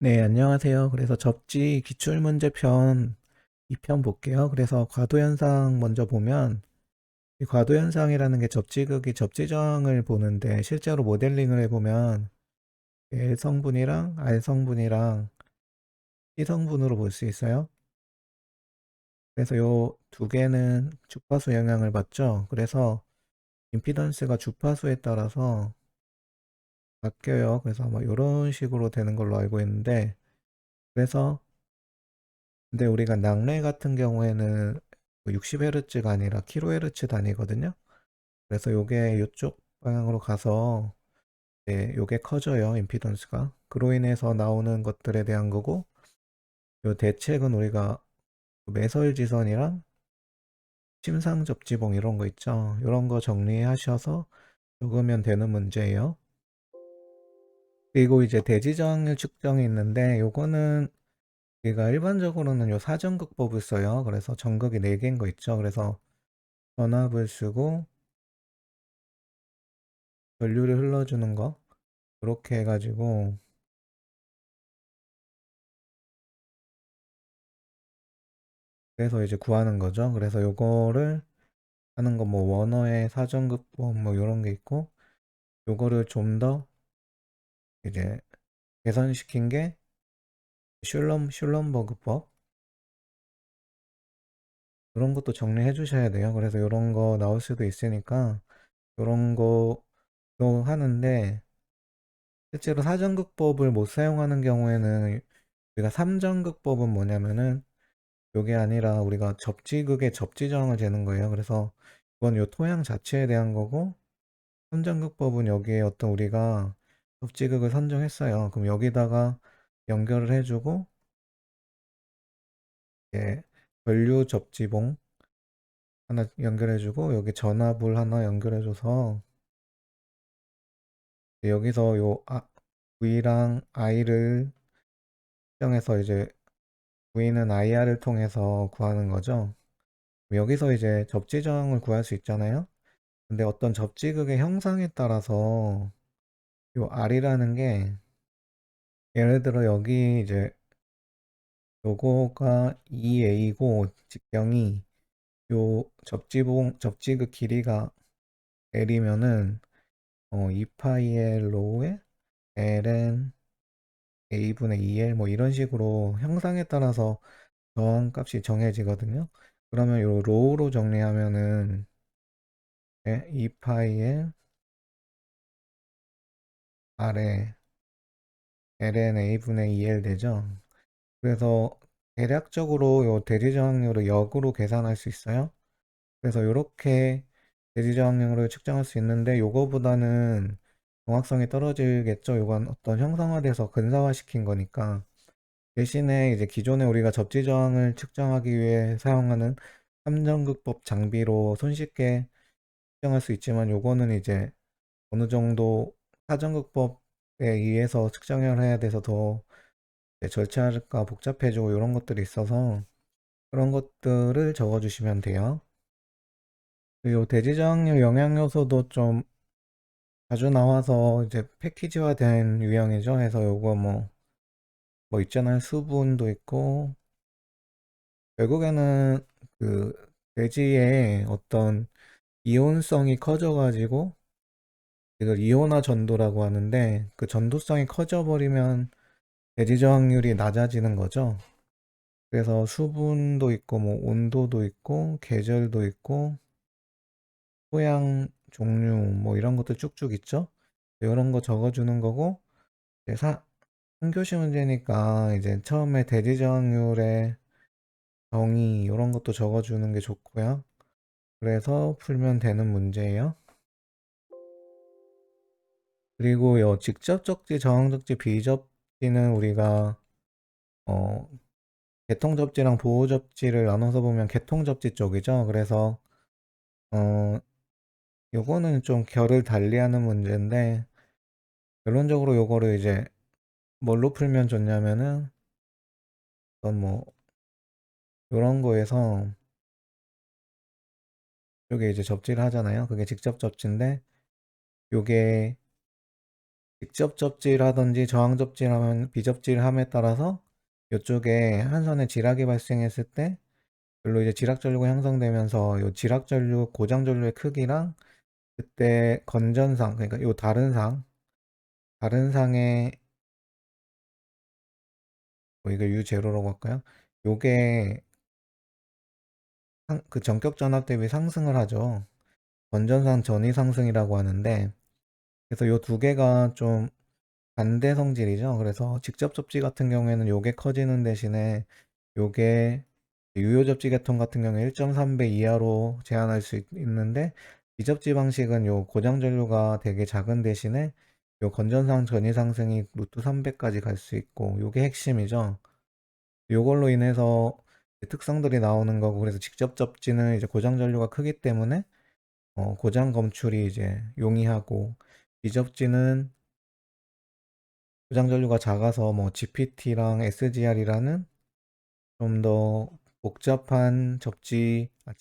네, 안녕하세요. 그래서 접지 기출문제편 2편 볼게요. 그래서 과도현상 먼저 보면 이 과도현상이라는 게 접지극이 접지저항을 보는데 실제로 모델링을 해보면 L 성분이랑 R 성분이랑 C 성분으로 볼 수 있어요. 그래서 요 두 개는 주파수 영향을 받죠. 그래서 임피던스가 주파수에 따라서 바뀌어요. 그래서 아마 이런 식으로 되는 걸로 알고 있는데 그래서 근데 우리가 낙뢰 같은 경우에는 60Hz가 아니라 kHz 단위거든요. 그래서 요게 요쪽 방향으로 가서 요게 커져요, 임피던스가. 그로 인해서 나오는 것들에 대한 거고, 요 대책은 우리가 매설지선이랑 침상접지봉 이런 거 있죠. 이런 거 정리하셔서 적으면 되는 문제예요. 그리고 이제 대지저항률 측정이 있는데 요거는 우리가 일반적으로는 요 사전극법을 써요. 그래서 전극이 4개인 거 있죠. 그래서 전압을 쓰고 전류를 흘러주는 거 그렇게 해가지고 그래서 이제 구하는 거죠. 그래서 요거를 하는 거 뭐 원어의 사전극법 뭐 요런 게 있고 요거를 좀 더 이제 개선시킨 게 슐럼버그법 그런 것도 정리해 주셔야 돼요. 그래서 요런 거 나올 수도 있으니까 요런 거도 하는데 실제로 사전극법을 못 사용하는 경우에는 우리가 삼전극법은 뭐냐면은 요게 아니라 우리가 접지극의 접지저항을 재는 거예요. 그래서 이건 요 토양 자체에 대한 거고 삼전극법은 여기에 어떤 우리가 접지극을 선정했어요. 그럼 여기다가 연결을 해주고 예, 전류 접지봉 하나 연결해주고 여기 전압을 하나 연결해줘서 여기서 V랑 I를 설정해서 이제 V는 IR을 통해서 구하는 거죠. 여기서 이제 접지저항을 구할 수 있잖아요. 근데 어떤 접지극의 형상에 따라서 요 R이라는 게 예를 들어 여기 이제 요거가 2A고 직경이 요 접지극 길이가 L이면은 2파이 L로에 L은 A분의 2L 뭐 이런 식으로 형상에 따라서 저항 값이 정해지거든요. 그러면 요 로우로 정리하면은 2파이 L R에 L은 A분의 2L 되죠. 그래서 대략적으로 요 대지저항률을 역으로 계산할 수 있어요. 그래서 이렇게 대지저항률을 측정할 수 있는데 요거보다는 정확성이 떨어지겠죠. 요건 어떤 형상화돼서 근사화시킨 거니까. 대신에 이제 기존에 우리가 접지저항을 측정하기 위해 사용하는 삼정극법 장비로 손쉽게 측정할 수 있지만 요거는 이제 어느 정도 사전극법에 의해서 측정을 해야 돼서 더 절차가 복잡해지고 이런 것들이 있어서 그런 것들을 적어주시면 돼요. 그리고 대지저항률 영향 요소도 좀 자주 나와서 이제 패키지화된 유형이죠. 해서 요거 뭐 있잖아요. 수분도 있고 결국에는 그 대지의 어떤 이온성이 커져가지고 이걸 이온화 전도라고 하는데 그 전도성이 커져버리면 대지저항률이 낮아지는 거죠. 그래서 수분도 있고 뭐 온도도 있고 계절도 있고 토양 종류 뭐 이런 것도 쭉쭉 있죠. 이런 거 적어주는 거고 이제 3교시 문제니까 이제 처음에 대지저항률의 정의 이런 것도 적어주는 게 좋고요. 그래서 풀면 되는 문제예요. 그리고 요 직접적지, 저항적지, 비접지는 우리가 어, 개통접지랑 보호접지를 나눠서 보면 개통접지 쪽이죠. 그래서 어, 요거는 좀 결을 달리하는 문제인데 결론적으로 요거를 이제 뭘로 풀면 좋냐면은 어떤 뭐 요런 거에서 요게 이제 접지를 하잖아요. 그게 직접 접지인데 요게 직접 접지라든지 저항 접지라면 비접지함에 따라서 요쪽에 한선에 지락이 발생했을 때 별로 이제 지락 전류가 형성되면서 요 지락 전류, 고장 전류의 크기랑 그때 건전상, 그러니까 요 다른 상의 뭐 이거 U0라고 할까요? 요게 그 전격 전압 대비 상승을 하죠. 건전상 전위 상승이라고 하는데, 그래서 요 두 개가 좀 반대 성질이죠. 그래서 직접 접지 같은 경우에는 요게 커지는 대신에 요게 유효 접지 계통 같은 경우에 1.3배 이하로 제한할 수 있는데, 비접지 방식은 요 고장 전류가 되게 작은 대신에 요 건전상 전위 상승이 루트 3배까지 갈 수 있고, 요게 핵심이죠. 요걸로 인해서 특성들이 나오는 거고, 그래서 직접 접지는 이제 고장 전류가 크기 때문에 고장 검출이 이제 용이하고, 비접지는 고장 전류가 작아서 뭐 GPT랑 SGR이라는 좀 더 복잡한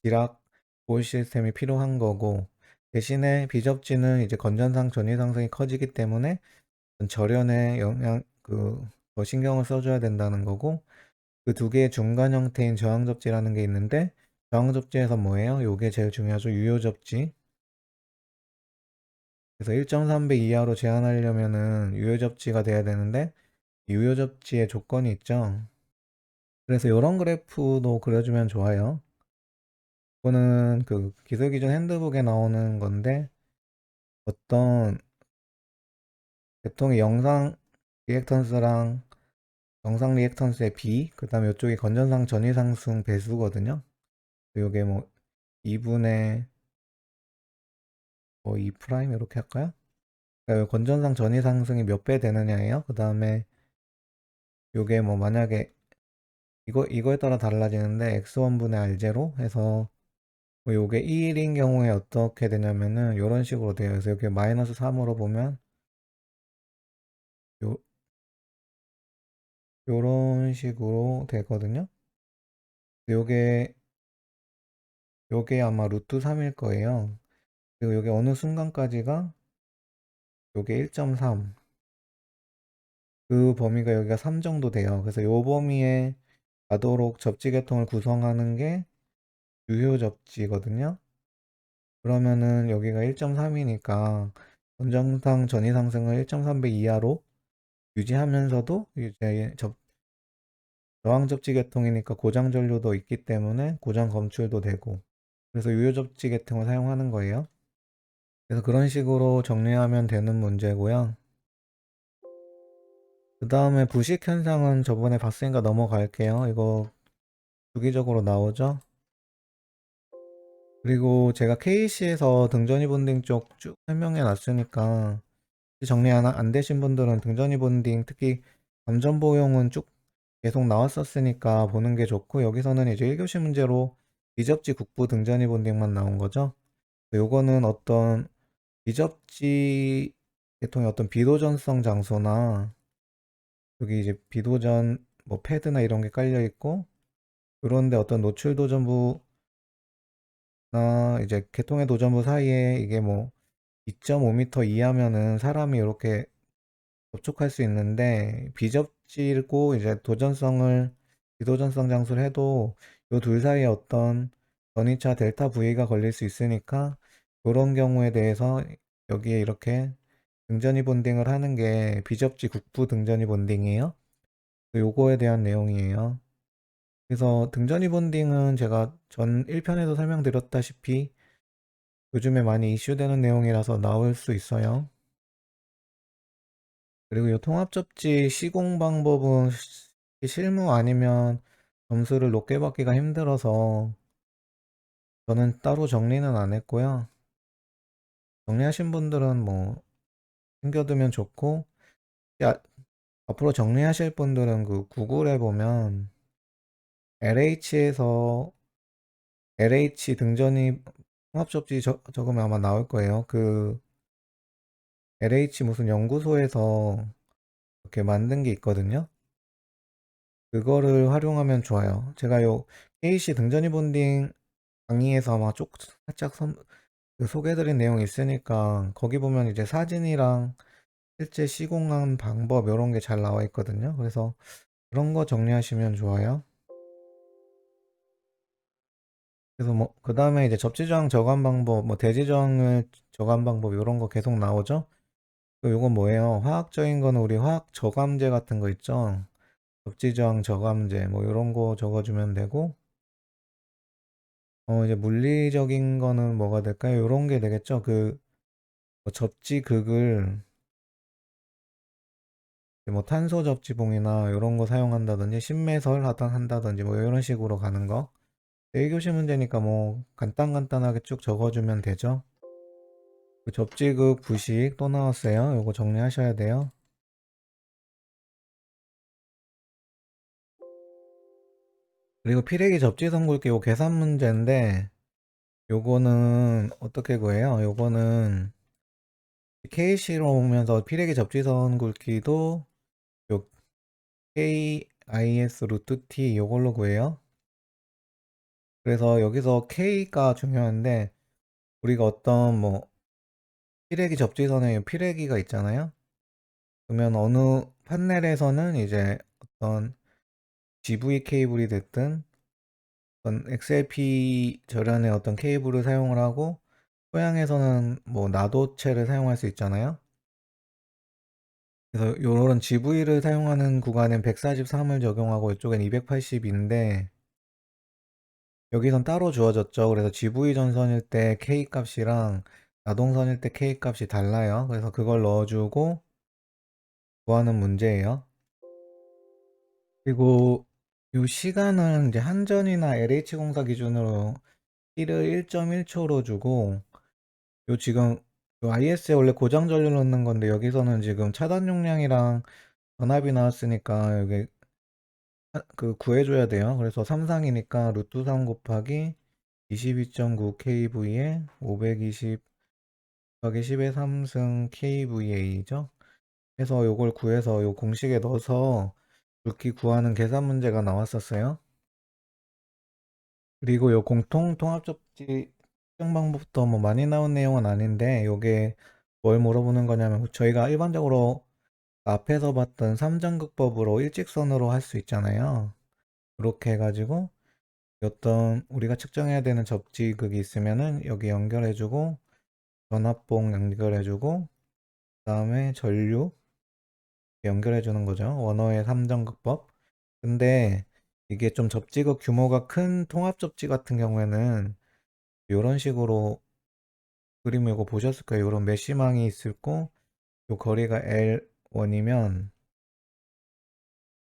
지락 보호 시스템이 필요한 거고, 대신에 비접지는 이제 건전상 전위 상승이 커지기 때문에 절연에 더 신경을 써줘야 된다는 거고, 그 두 개의 중간 형태인 저항접지라는 게 있는데, 저항접지에서 뭐예요? 요게 제일 중요하죠. 유효접지. 그래서 1.3배 이하로 제한하려면은 유효접지가 돼야 되는데, 유효접지의 조건이 있죠. 그래서 이런 그래프도 그려주면 좋아요. 이거는 그 기술기준 핸드북에 나오는 건데, 어떤 계통의 리액턴스랑 영상 리액턴스의 B, 그 다음에 이쪽이 건전상 전위상승 배수거든요. 요게 뭐 2분의 뭐 2 프라임 이렇게 할까요? 그러니까 건전상 전위 상승이 몇 배 되느냐예요. 그 다음에 요게 뭐 만약에 이거에 따라 달라지는데 x1분의 r0 해서 뭐 요게 2일인 경우에 어떻게 되냐면은 요런 식으로 돼요. 그래서 여기 마이너스 3으로 보면 요 요런 식으로 되거든요. 요게 요게 아마 루트 3일 거예요. 그리고 요게 어느 순간까지가 요게 1.3, 그 범위가 여기가 3 정도 돼요. 그래서 요 범위에 가도록 접지 계통을 구성하는 게 유효 접지거든요. 그러면은 여기가 1.3이니까 원정상 전위 상승을 1.3배 이하로 유지하면서도 이제 저항 접지 계통이니까 고장 전류도 있기 때문에 고장 검출도 되고, 그래서 유효 접지 계통을 사용하는 거예요. 그래서 그런 식으로 정리하면 되는 문제고요. 그 다음에 부식 현상은 저번에 봤으니까 넘어갈게요. 이거 주기적으로 나오죠. 그리고 제가 KC에서 등전이 본딩 쪽 쭉 설명해 놨으니까 정리 안 되신 분들은 등전이 본딩, 특히 감전보용은 쭉 계속 나왔었으니까 보는 게 좋고, 여기서는 이제 1교시 문제로 비접지 국부 등전이 본딩만 나온 거죠. 요거는 어떤 비접지 계통의 어떤 비도전성 장소나, 여기 이제 비도전 뭐 패드나 이런 게 깔려 있고, 그런데 어떤 노출 도전부나 이제 계통의 도전부 사이에 이게 뭐 2.5m 이하면은 사람이 이렇게 접촉할 수 있는데, 비접지고 이제 비도전성 장소를 해도 요 둘 사이에 어떤 전이차 델타 V가 걸릴 수 있으니까, 그런 경우에 대해서 여기에 이렇게 등전이 본딩을 하는 게 비접지 국부 등전이 본딩이에요. 요거에 대한 내용이에요. 그래서 등전이 본딩은 제가 전 1편에도 설명드렸다시피 요즘에 많이 이슈되는 내용이라서 나올 수 있어요. 그리고 이 통합 접지 시공 방법은 실무 아니면 점수를 높게 받기가 힘들어서 저는 따로 정리는 안 했고요. 정리하신 분들은 뭐 챙겨두면 좋고, 야, 앞으로 정리하실 분들은 그 구글에 보면 LH에서 LH 등전이 통합 접지 적으면 아마 나올 거예요. 그 LH 무슨 연구소에서 이렇게 만든 게 있거든요. 그거를 활용하면 좋아요. 제가 요 KC 등전이 본딩 강의에서 아마 살짝 그 소개해드린 내용이 있으니까 거기 보면 이제 사진이랑 실제 시공한 방법 이런 게 잘 나와 있거든요. 그래서 그런 거 정리하시면 좋아요. 그래서 뭐 그다음에 이제 접지저항 저감 방법, 뭐 대지저항을 저감 방법 이런 거 계속 나오죠. 요건 뭐예요? 화학적인 거는 우리 화학 저감제 같은 거 있죠. 접지저항 저감제 뭐 이런 거 적어주면 되고, 이제 물리적인 거는 뭐가 될까요? 이런 게 되겠죠. 뭐 접지극을 뭐 탄소 접지봉이나 이런 거 사용한다든지 신매설 하던 한다든지 뭐 이런 식으로 가는 거. 1교시 문제니까 뭐 간단하게 쭉 적어주면 되죠. 그 접지극 부식 또 나왔어요. 요거 정리하셔야 돼요. 그리고 피레기 접지선 굵기 요 계산 문제인데, 요거는 어떻게 구해요? 요거는 KC로 오면서 피레기 접지선 굵기도 요 KIS 루트 T 요걸로 구해요. 그래서 여기서 K가 중요한데, 우리가 어떤 뭐 피레기 접지선에 피레기가 있잖아요. 그러면 어느 판넬에서는 이제 어떤 GV 케이블이 됐든 어떤 XLP 절연의 어떤 케이블을 사용을 하고, 소양에서는 뭐 나도체를 사용할 수 있잖아요. 그래서 이런 GV를 사용하는 구간엔 143을 적용하고 이쪽엔 280인데 여기선 따로 주어졌죠. 그래서 GV 전선일 때 K 값이랑 나동선일 때 K 값이 달라요. 그래서 그걸 넣어주고 구하는 문제예요. 그리고 이 시간은 이제 한전이나 LH공사 기준으로 T를 1.1초로 주고, 요 지금 요 IS에 원래 고정 전류 넣는 건데 여기서는 지금 차단 용량이랑 전압이 나왔으니까 여기 그 구해줘야 돼요. 그래서 삼상이니까 루트 3 곱하기 22.9 kV에 520 곱하기 10의 3승 kVA죠. 해서 요걸 구해서 요 공식에 넣어서 굵기 구하는 계산 문제가 나왔었어요. 그리고 요 공통 통합 접지 측정 방법부터 뭐 많이 나온 내용은 아닌데, 요게 뭘 물어보는 거냐면 저희가 일반적으로 앞에서 봤던 삼정극법으로 일직선으로 할 수 있잖아요. 그렇게 해가지고 어떤 우리가 측정해야 되는 접지극이 있으면은 여기 연결해주고 전압봉 연결해주고 그다음에 전류 연결해주는 거죠. 원어의 삼정극법. 근데 이게 좀 접지극 규모가 큰 통합 접지 같은 경우에는 이런 식으로 그림 이거 보셨을 거예요. 이런 메시망이 있을 거, 요 거리가 L1이면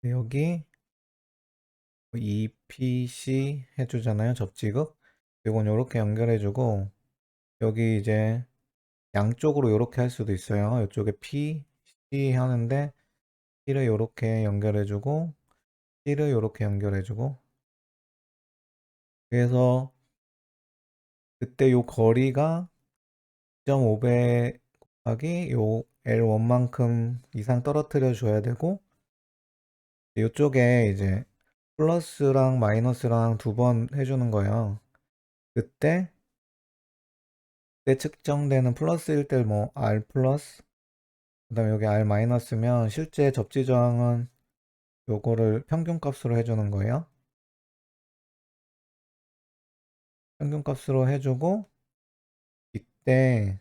여기 EPC 해주잖아요. 접지극. 이건 이렇게 연결해주고 여기 이제 양쪽으로 이렇게 할 수도 있어요. 이쪽에 P, C 하는데 P를 이렇게 연결해주고 C를 이렇게 연결해주고, 그래서 그때 요 거리가 2.5배 곱하기 요 L1만큼 이상 떨어뜨려 줘야 되고, 이쪽에 이제 플러스랑 마이너스랑 두 번 해주는 거예요. 그때 측정되는 플러스일 때 뭐 R 플러스, 그 다음에 여기 R 마이너스면 실제 접지 저항은 요거를 평균값으로 해주는 거예요. 평균값으로 해주고, 이때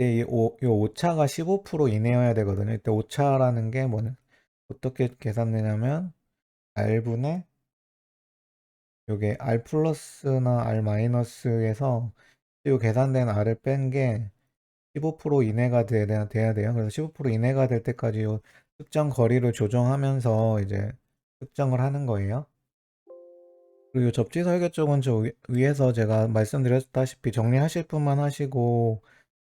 요 오차가 15% 이내여야 되거든요. 이때 오차라는 게 뭐냐, 어떻게 계산되냐면 R분의 요게 R 플러스나 R 마이너스에서 요 계산된 R을 뺀 게 15% 이내가 돼야 돼요. 그래서 15% 이내가 될 때까지 요 특정 거리를 조정하면서 이제 측정을 하는 거예요. 그리고 접지 설계 쪽은 저 위에서 제가 말씀드렸다시피 정리하실 분만 하시고,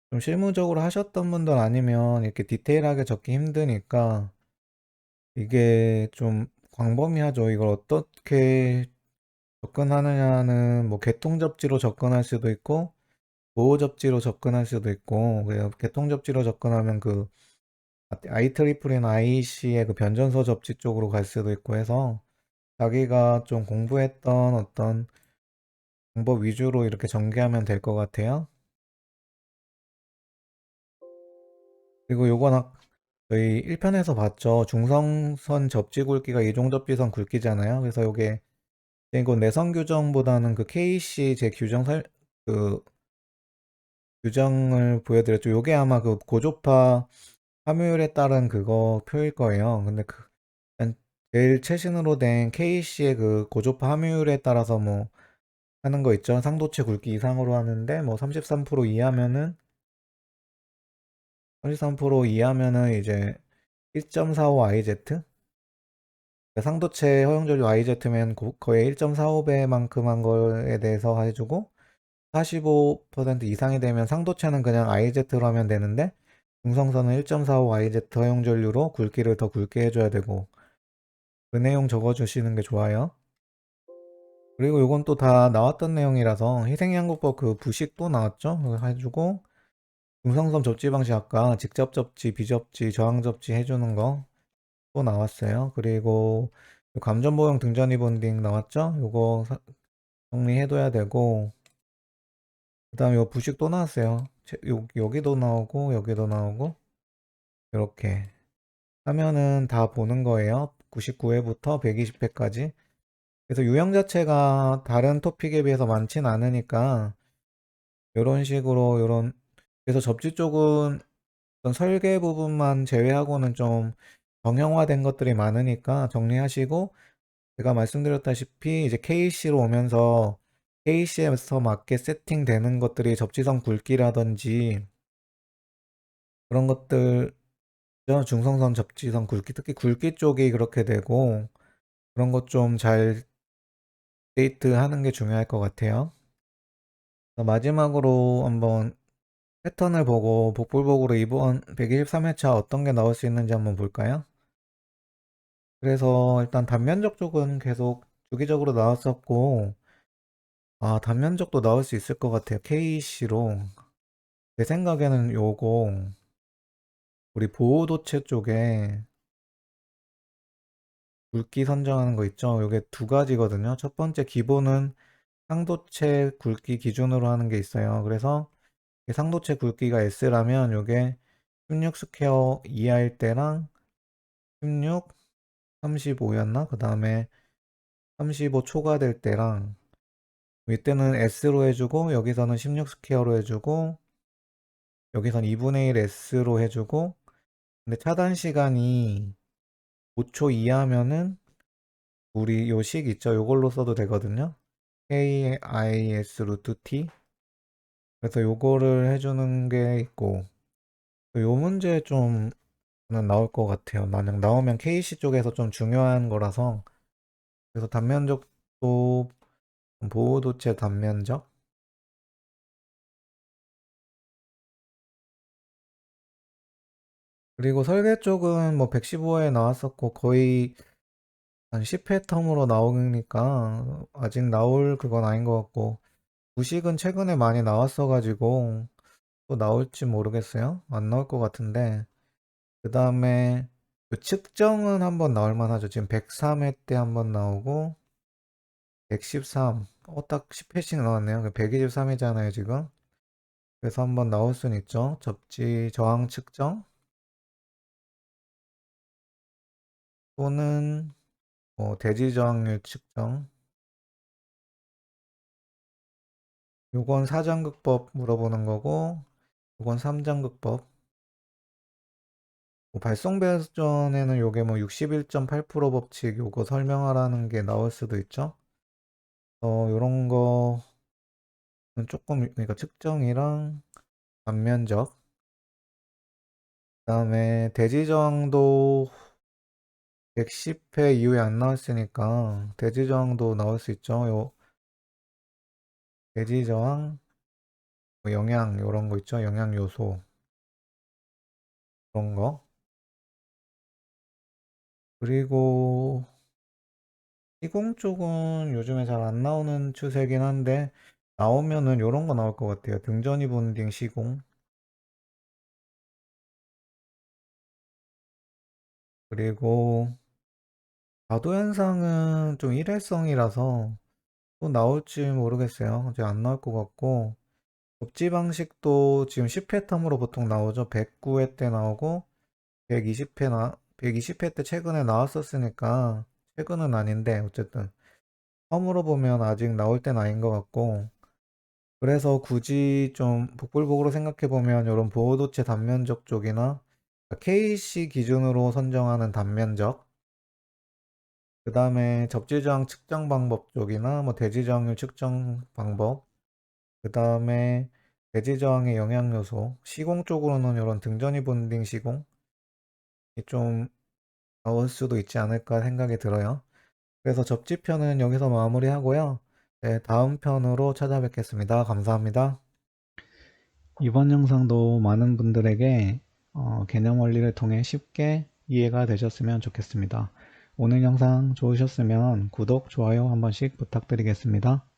좀 실무적으로 하셨던 분들 아니면 이렇게 디테일하게 적기 힘드니까 이게 좀 광범위하죠. 이걸 어떻게 접근하느냐는 뭐 개통 접지로 접근할 수도 있고 보호 접지로 접근할 수도 있고, 그래서 개통 접지로 접근하면 그 IEEE나 IEC의 그 변전소 접지 쪽으로 갈 수도 있고 해서 자기가 좀 공부했던 어떤 방법 위주로 이렇게 전개하면 될 것 같아요. 그리고 요건 저희 1편에서 봤죠. 중성선 접지 굵기가 이종 접지선 굵기잖아요. 그래서 요게 이거 내선 규정보다는 그 KC 제 그 규정을 보여드렸죠. 요게 아마 그 고조파 함유율에 따른 그거 표일 거예요. 근데 일단 제일 최신으로 된 KC의 그 고조파 함유율에 따라서 뭐 하는 거 있죠. 상도체 굵기 이상으로 하는데 뭐 33% 이하면은 33% 이하면은 이제 1.45IZ, 상도체 허용적류 IZ면 거의 1.45배만큼 한 거에 대해서 해주고, 45% 이상이 되면 상도체는 그냥 IZ로 하면 되는데 중성선은 1.45IZ 허용전류로 굵기를 더 굵게 해줘야 되고, 그 내용 적어주시는 게 좋아요. 그리고 요건 또 다 나왔던 내용이라서 희생양국법 그 부식 또 나왔죠? 그거 해주고, 중성선 접지 방식 아까 직접 접지, 비접지, 저항 접지 해주는 거 또 나왔어요. 그리고 감전보형 등전이 본딩 나왔죠? 요거 정리해둬야 되고, 그 다음에 요 부식 또 나왔어요. 여기도 나오고 여기도 나오고 이렇게 하면은 다 보는 거예요. 99회부터 120회까지. 그래서 유형 자체가 다른 토픽에 비해서 많진 않으니까 이런 식으로 그래서 접지 쪽은 어떤 설계 부분만 제외하고는 좀 정형화된 것들이 많으니까 정리하시고, 제가 말씀드렸다시피 이제 KC로 오면서 KC에서 맞게 세팅되는 것들이 접지선 굵기라든지 그런 것들, 중성선 접지선 굵기, 특히 굵기 쪽이 그렇게 되고, 그런 것 좀 잘 데이트 하는 게 중요할 것 같아요. 마지막으로 한번 패턴을 보고 복불복으로 이번 123회차 어떤 게 나올 수 있는지 한번 볼까요? 그래서 일단 단면적 쪽은 계속 주기적으로 나왔었고, 단면적도 나올 수 있을 것 같아요. KC로. 제 생각에는 요거, 우리 보호도체 쪽에 굵기 선정하는 거 있죠? 요게 두 가지거든요. 첫 번째 기본은 상도체 굵기 기준으로 하는 게 있어요. 그래서 상도체 굵기가 S라면 요게 16 스퀘어 이하일 때랑 16, 35였나? 그 다음에 35 초과될 때랑, 이때는 S로 해주고 여기서는 16 스퀘어로 해주고 여기선 2분의 1 S로 해주고, 근데 차단 시간이 5초 이하면은 우리 요 식 있죠? 요걸로 써도 되거든요. KIS 루트 T. 그래서 요거를 해주는 게 있고, 요 문제 좀 저는 나올 것 같아요. 만약 나오면 KC 쪽에서 좀 중요한 거라서. 그래서 단면적도 보호도체 단면적, 그리고 설계 쪽은 뭐 115회 나왔었고 거의 한 10회 텀으로 나오니까 아직 나올 그건 아닌 것 같고, 부식은 최근에 많이 나왔어가지고 또 나올지 모르겠어요. 안 나올 것 같은데, 그 다음에 측정은 한번 나올 만하죠. 지금 103회 때 한번 나오고 113, 딱 10회씩 나왔네요. 123회잖아요 지금. 그래서 한번 나올 수는 있죠. 접지 저항 측정 또는 뭐 대지 저항률 측정. 요건 사전극법 물어보는 거고, 요건 삼전극법. 뭐 발송 배전에는 요게 뭐 61.8% 법칙 요거 설명하라는 게 나올 수도 있죠. 요런 거는 조금, 그러니까 측정이랑 단면적, 그다음에 대지 저항도 110회 이후에 안 나왔으니까 대지 저항도 나올 수 있죠. 요 대지 저항, 뭐 영향 요런 거 있죠. 영향 요소 그런 거. 그리고 시공 쪽은 요즘에 잘 안 나오는 추세긴 한데, 나오면은 요런 거 나올 것 같아요. 등전이 본딩 시공. 그리고 과도 현상은 좀 일회성이라서 또 나올지 모르겠어요. 이제 안 나올 것 같고, 접지 방식도 지금 10회 텀으로 보통 나오죠. 109회 때 나오고 120회 때 최근에 나왔었으니까 최근은 아닌데 어쨌든 텀으로 보면 아직 나올 때는 아닌 것 같고 그래서 굳이 좀 복불복으로 생각해보면 이런 보호도체 단면적 쪽이나 KC 기준으로 선정하는 단면적 그 다음에 접지저항 측정 방법 쪽이나 뭐 대지저항률 측정 방법 그 다음에 대지저항의 영향요소 시공 쪽으로는 이런 등전이 본딩 시공이 좀 나올 수도 있지 않을까 생각이 들어요. 그래서 접지편은 여기서 마무리하고요. 네, 다음 편으로 찾아뵙겠습니다. 감사합니다. 이번 영상도 많은 분들에게 개념 원리를 통해 쉽게 이해가 되셨으면 좋겠습니다. 오늘 영상 좋으셨으면 구독, 좋아요 한 번씩 부탁드리겠습니다.